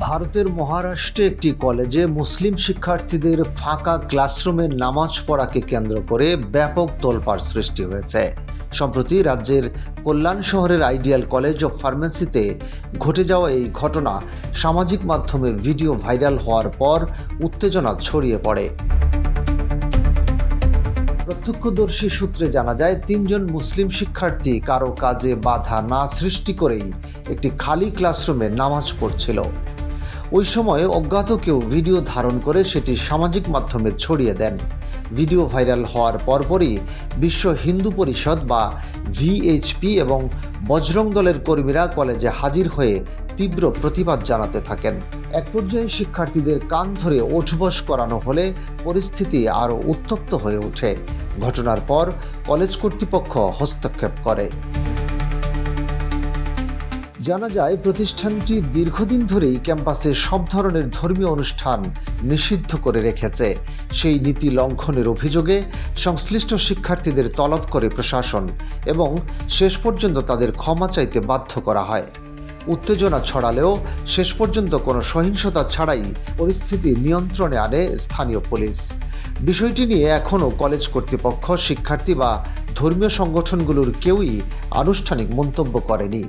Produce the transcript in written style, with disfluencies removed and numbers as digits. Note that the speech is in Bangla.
ভারতের মহারাষ্ট্রে একটি কলেজে মুসলিম শিক্ষার্থীদের ফাঁকা ক্লাসরুমে নামাজ পড়াকে কেন্দ্র করে ব্যাপক তোলপাড় সৃষ্টি হয়েছে। সম্প্রতি রাজ্যের কল্যাণ শহরের আইডিয়াল কলেজ অফ ফার্মেসিতে ঘটে যাওয়া এই ঘটনা সামাজিক মাধ্যমে ভিডিও ভাইরাল হওয়ার পর উত্তেজনা ছড়িয়ে পড়ে। প্রত্যক্ষদর্শী সূত্রে জানা যায়, ৩ জন মুসলিম শিক্ষার্থী কারো কাজে বাধা না সৃষ্টি করেই একটি খালি ক্লাসরুমে নামাজ পড়ছিল। ওই সময় অজ্ঞাত কেউ ভিডিও ধারণ করে সেটি সামাজিক মাধ্যমে ছড়িয়ে দেন। ভিডিও ভাইরাল হওয়ার পরপরই বিশ্ব হিন্দু পরিষদ বা ভিএইচপি এবং বজরং দলের কর্মীরা কলেজে হাজির হয়ে তীব্র প্রতিবাদ জানাতে থাকেন। এক পর্যায়ে শিক্ষার্থীদের কান ধরে ওঠবস করানো হলে পরিস্থিতি আরও উত্তপ্ত হয়ে ওঠে। ঘটনার পর কলেজ কর্তৃপক্ষ হস্তক্ষেপ করে। জানা যায়, প্রতিষ্ঠানটি দীর্ঘদিন ধরেই ক্যাম্পাসে সব ধরনের ধর্মীয় অনুষ্ঠান নিষিদ্ধ করে রেখেছে। সেই নীতি লঙ্ঘনের অভিযোগে সংশ্লিষ্ট শিক্ষার্থীদের তলব করে প্রশাসন এবং শেষ পর্যন্ত তাদের ক্ষমা চাইতে বাধ্য করা হয়। উত্তেজনা ছড়ালেও শেষ পর্যন্ত কোনো সহিংসতা ছাড়াই পরিস্থিতি নিয়ন্ত্রণে আনে স্থানীয় পুলিশ। বিষয়টি নিয়ে এখনও কলেজ কর্তৃপক্ষ, শিক্ষার্থী বা ধর্মীয় সংগঠনগুলোর কেউই আনুষ্ঠানিক মন্তব্য করেনি।